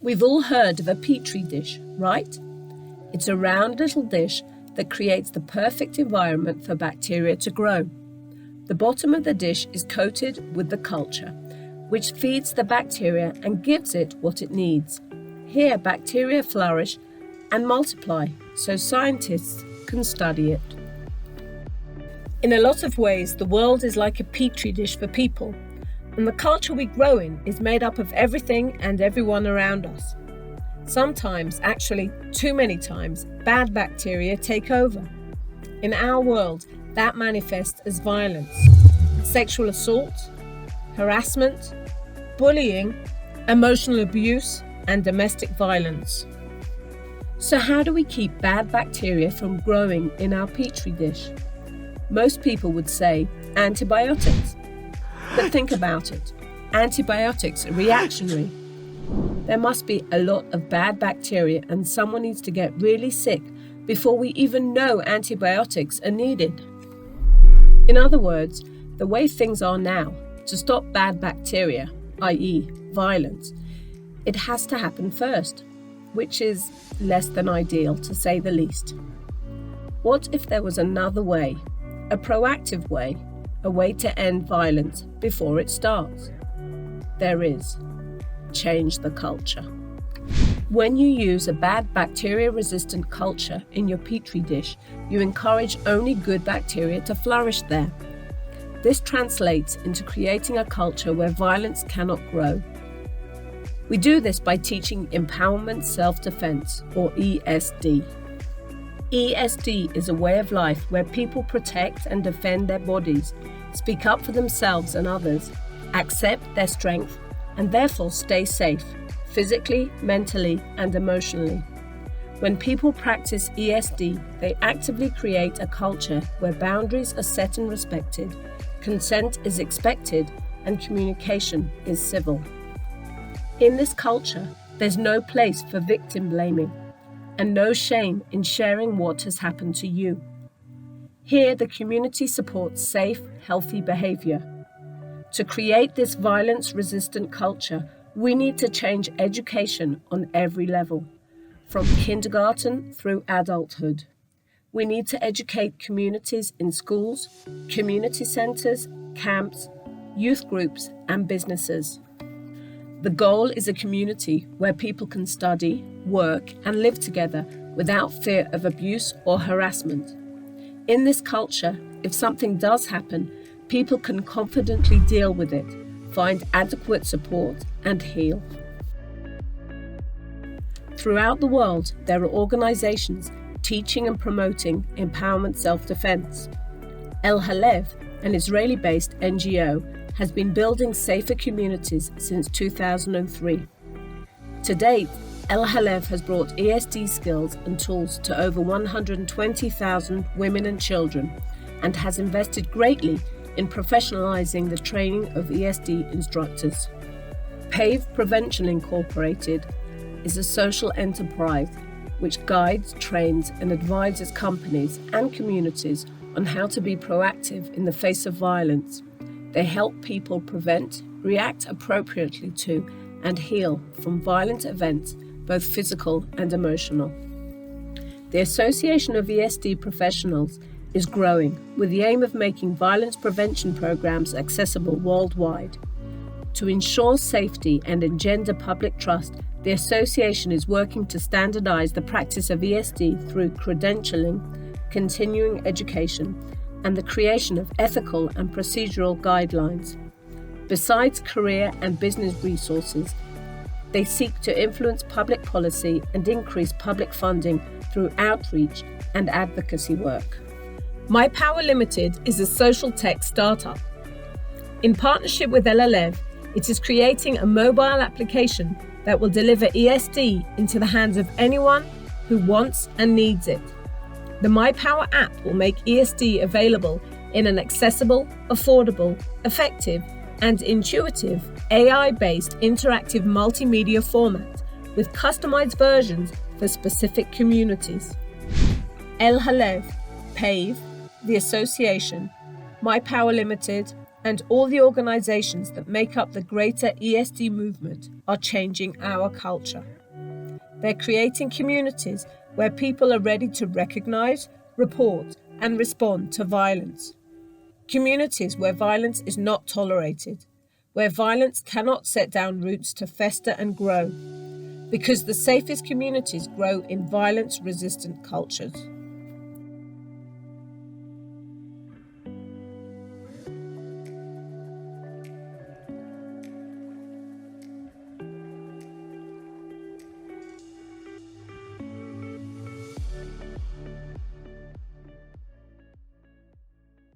We've all heard of a petri dish, right? It's a round little dish that creates the perfect environment for bacteria to grow. The bottom of the dish is coated with the culture, which feeds the bacteria and gives it what it needs. Here, bacteria flourish and multiply, so scientists can study it. In a lot of ways, the world is like a petri dish for people, and the culture we grow in is made up of everything and everyone around us. Sometimes, actually too many times, bad bacteria take over. In our world, that manifests as violence, sexual assault, harassment, bullying, emotional abuse, and domestic violence. So how do we keep bad bacteria from growing in our petri dish? Most people would say antibiotics. But think about it. Antibiotics are reactionary. There must be a lot of bad bacteria and someone needs to get really sick before we even know antibiotics are needed. In other words, the way things are now, to stop bad bacteria, i.e. violence, it has to happen first, which is less than ideal to say the least. What if there was another way, a proactive way, a way to end violence before it starts? There is. Change the culture. When you use a bad bacteria-resistant culture in your petri dish, you encourage only good bacteria to flourish there. This translates into creating a culture where violence cannot grow. We do this by teaching Empowerment Self Defense, or ESD. ESD is a way of life where people protect and defend their bodies, speak up for themselves and others, accept their strength, and therefore stay safe, physically, mentally, and emotionally. When people practice ESD, they actively create a culture where boundaries are set and respected, consent is expected, and communication is civil. In this culture, there's no place for victim blaming, and no shame in sharing what has happened to you. Here, the community supports safe, healthy behavior. To create this violence-resistant culture, we need to change education on every level, from kindergarten through adulthood. We need to educate communities in schools, community centres, camps, youth groups, and businesses. The goal is a community where people can study, work, and live together without fear of abuse or harassment. In this culture, if something does happen, people can confidently deal with it, find adequate support, and heal. Throughout the world, there are organizations teaching and promoting empowerment self-defense. El Halev, an Israeli-based NGO, has been building safer communities since 2003. To date, El Halev has brought ESD skills and tools to over 120,000 women and children and has invested greatly in professionalizing the training of ESD instructors. PAVE Prevention Incorporated is a social enterprise which guides, trains, and advises companies and communities on how to be proactive in the face of violence. They help people prevent, react appropriately to, and heal from violent events, both physical and emotional. The Association of ESD Professionals is growing with the aim of making violence prevention programs accessible worldwide. To ensure safety and engender public trust, the association is working to standardize the practice of ESD through credentialing, continuing education, and the creation of ethical and procedural guidelines. Besides career and business resources, they seek to influence public policy and increase public funding through outreach and advocacy work. My Power Limited is a social tech startup. In partnership with El Halev, it is creating a mobile application that will deliver ESD into the hands of anyone who wants and needs it. The My Power app will make ESD available in an accessible, affordable, effective, and intuitive AI-based interactive multimedia format with customized versions for specific communities. El Halev, PAVE, the Association, My Power Limited, and all the organisations that make up the greater ESD movement are changing our culture. They're creating communities where people are ready to recognise, report and respond to violence. Communities where violence is not tolerated, where violence cannot set down roots to fester and grow, because the safest communities grow in violence-resistant cultures.